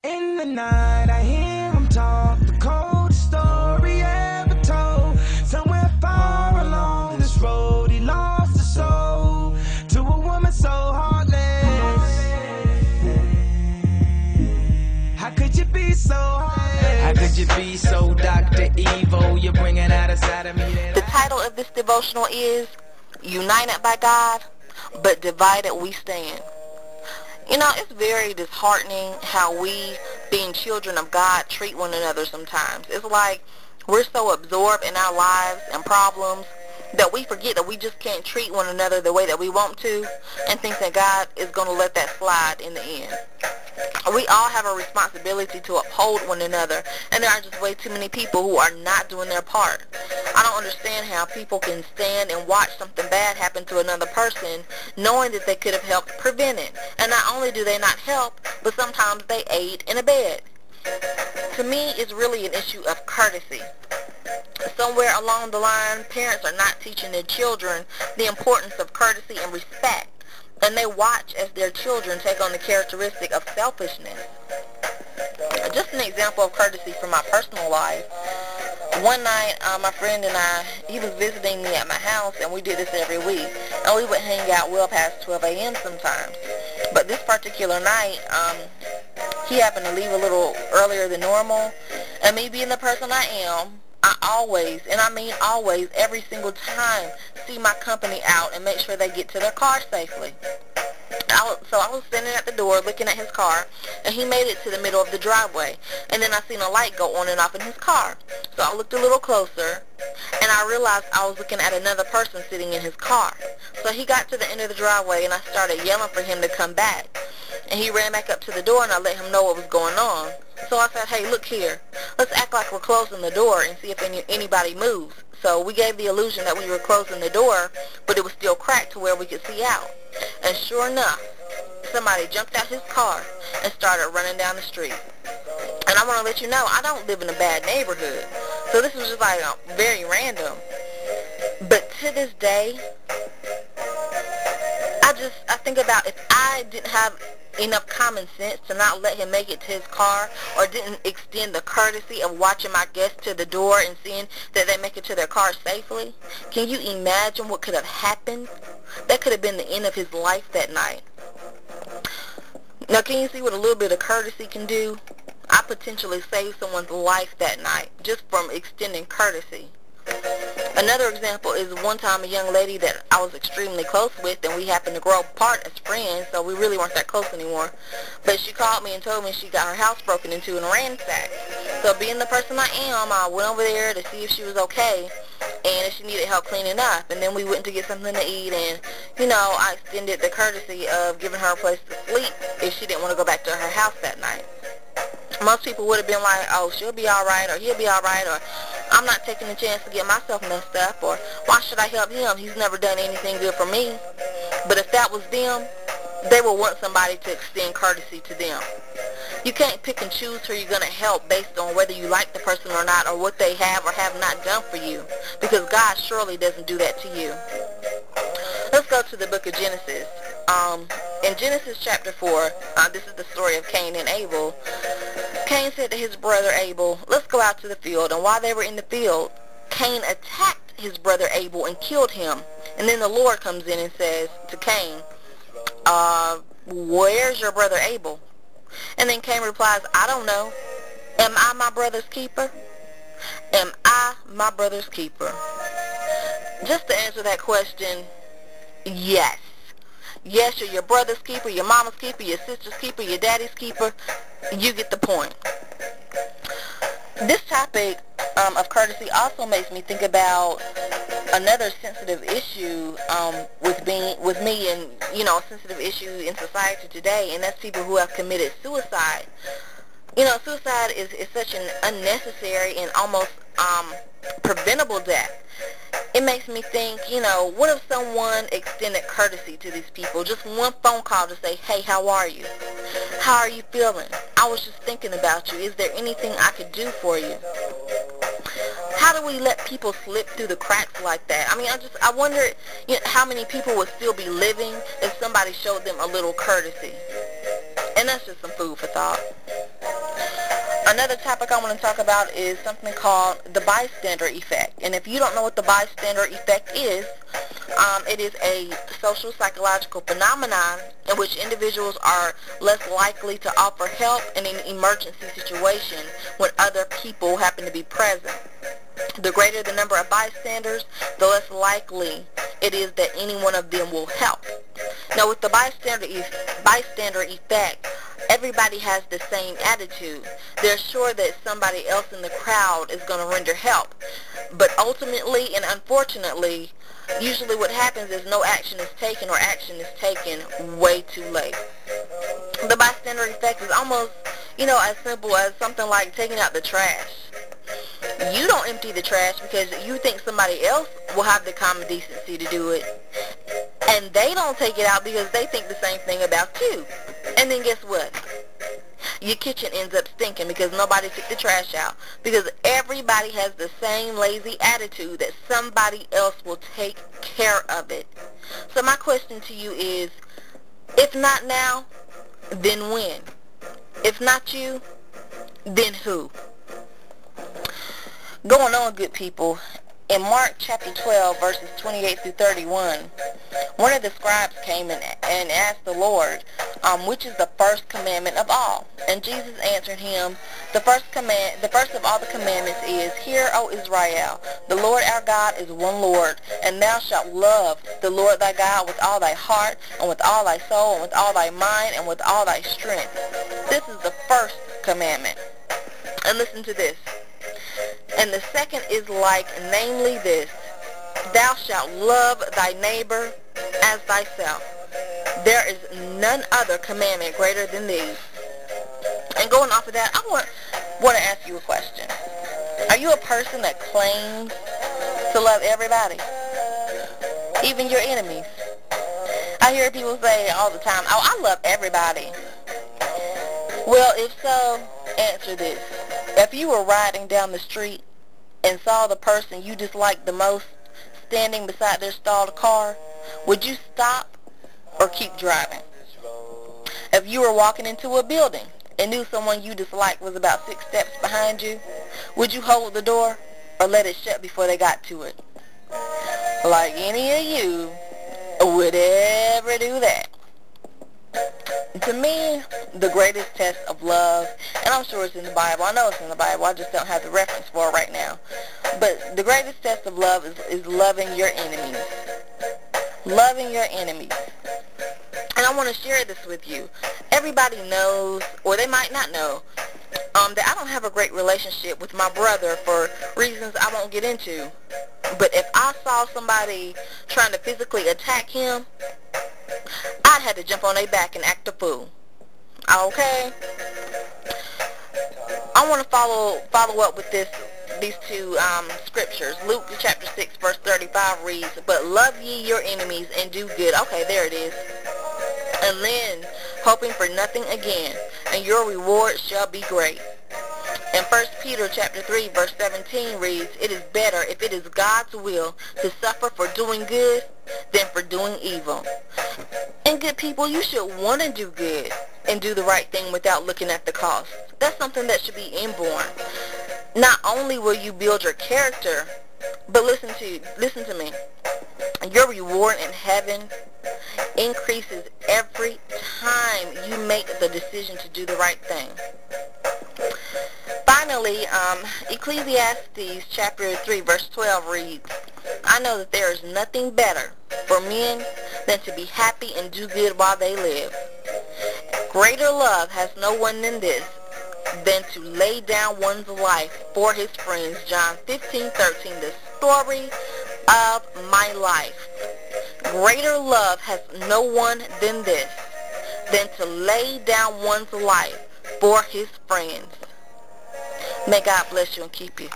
In the night, I hear him talk, the coldest story ever told. Somewhere far along this road, he lost his soul to a woman so heartless. How could you be so heartless? How could you be so Dr. Evil? You're bringing out a side of me that The title of this devotional is United by God, but Divided We Stand. You know, it's very disheartening how we, being children of God, treat one another sometimes. It's like we're so absorbed in our lives and problems that we forget that we just can't treat one another the way that we want to and think that God is going to let that slide in the end. We all have a responsibility to uphold one another, and there are just way too many people who are not doing their part. I don't understand how people can stand and watch something bad happen to another person knowing that they could have helped prevent it. And not only do they not help, but sometimes they aid and abet. To me, it's really an issue of courtesy. Somewhere along the line, parents are not teaching their children the importance of courtesy and respect, and they watch as their children take on the characteristic of selfishness. Just an example of courtesy from my personal life. One night, my friend and I, he was visiting me at my house, and we did this every week, and we would hang out well past 12 a.m. sometimes. But this particular night, he happened to leave a little earlier than normal, and me being the person I am, I always, and I mean always, every single time, see my company out and make sure they get to their car safely. So I was standing at the door looking at his car, and he made it to the middle of the driveway, and then I seen a light go on and off in his car. So I looked a little closer, and I realized I was looking at another person sitting in his car. So he got to the end of the driveway, and I started yelling for him to come back. And he ran back up to the door, and I let him know what was going on. So I said, hey, look here. Let's act like we're closing the door and see if anybody moves. So we gave the illusion that we were closing the door, but it was still cracked to where we could see out. And sure enough, somebody jumped out his car and started running down the street. And I want to let you know, I don't live in a bad neighborhood. So this was just like very random. But to this day, I think about if I didn't have enough common sense to not let him make it to his car, or didn't extend the courtesy of watching my guests to the door and seeing that they make it to their car safely. Can you imagine what could have happened? That could have been the end of his life that night. Now, can you see what a little bit of courtesy can do? I potentially saved someone's life that night just from extending courtesy. Another example is one time a young lady that I was extremely close with, and we happened to grow apart as friends, so we really weren't that close anymore. But she called me and told me she got her house broken into and ransacked. So being the person I am, I went over there to see if she was okay and if she needed help cleaning up. And then we went to get something to eat, and, you know, I extended the courtesy of giving her a place to sleep if she didn't want to go back to her house that night. Most people would have been like, oh, she'll be all right, or he'll be all right, or I'm not taking the chance to get myself messed up, or why should I help him? He's never done anything good for me. But if that was them, they would want somebody to extend courtesy to them. You can't pick and choose who you're going to help based on whether you like the person or not, or what they have or have not done for you, because God surely doesn't do that to you. Let's go to the book of Genesis. In Genesis chapter 4, this is the story of Cain and Abel. Cain said to his brother Abel, let's go out to the field. And while they were in the field, Cain attacked his brother Abel and killed him. And then the Lord comes in and says to Cain, where's your brother Abel? And then Cain replies, I don't know. Am I my brother's keeper? Am I my brother's keeper? Just to answer that question, yes. Yes, you're your brother's keeper, your mama's keeper, your sister's keeper, your daddy's keeper. You get the point. This topic of courtesy also makes me think about another sensitive issue with me and, you know, a sensitive issue in society today, and that's people who have committed suicide. You know, suicide is such an unnecessary and almost preventable death. It makes me think, you know, what if someone extended courtesy to these people? Just one phone call to say, hey, how are you? How are you feeling? I was just thinking about you. Is there anything I could do for you? How do we let people slip through the cracks like that? I mean, I wonder, you know, how many people would still be living if somebody showed them a little courtesy. And that's just some food for thought. Another topic I want to talk about is something called the bystander effect. And if you don't know what the bystander effect is, it is a social psychological phenomenon in which individuals are less likely to offer help in an emergency situation when other people happen to be present. The greater the number of bystanders, the less likely it is that any one of them will help. Now, with the bystander effect, everybody has the same attitude. They're sure that somebody else in the crowd is going to render help. But ultimately and unfortunately, usually what happens is no action is taken, or action is taken way too late. The bystander effect is almost, as simple as something like taking out the trash. You don't empty the trash because you think somebody else will have the common decency to do it. And they don't take it out because they think the same thing about you. And then guess what? Your kitchen ends up stinking because nobody took the trash out. Because everybody has the same lazy attitude that somebody else will take care of it. So my question to you is, if not now, then when? If not you, then who? Going on, good people, in Mark chapter 12, verses 28 through 31, one of the scribes came and asked the Lord, which is the first commandment of all? And Jesus answered him, the first of all the commandments is, Hear, O Israel, the Lord our God is one Lord, and thou shalt love the Lord thy God with all thy heart, and with all thy soul, and with all thy mind, and with all thy strength. This is the first commandment. And listen to this. And the second is like, namely this, thou shalt love thy neighbor as thyself. There is none other commandment greater than these. And going off of that, I want to ask you a question. Are you a person that claims to love everybody, even your enemies? I hear people say all the time, oh, I love everybody. Well, if so, answer this. If you were riding down the street and saw the person you disliked the most standing beside their stalled car, would you stop or keep driving? If you were walking into a building and knew someone you disliked was about 6 steps behind you, would you hold the door or let it shut before they got to it? Like any of you would ever do that. To me, the greatest test of love, and I'm sure it's in the Bible. I know it's in the Bible. I just don't have the reference for it right now. But the greatest test of love is loving your enemies. Loving your enemies. And I want to share this with you. Everybody knows, or they might not know, that I don't have a great relationship with my brother for reasons I won't get into. But if I saw somebody trying to physically attack him, I'd have to jump on their back and act a fool. Okay? I want to follow up with these two scriptures. Luke chapter 6 verse 35 reads, But love ye your enemies and do good. Okay, there it is. And then, hoping for nothing again, and your reward shall be great. And 1 Peter chapter 3 verse 17 reads, It is better, if it is God's will, to suffer for doing good than for doing evil. And good people, you should want to do good and do the right thing without looking at the cost. That's something that should be inborn. Not only will you build your character, but listen to me. Your reward in heaven increases every time you make the decision to do the right thing. Finally, Ecclesiastes chapter 3 verse 12 reads, I know that there is nothing better for men than to be happy and do good while they live. Greater love has no one than this, than to lay down one's life for his friends. John 15:13, the story of my life. Greater love has no one than this, than to lay down one's life for his friends. May God bless you and keep you.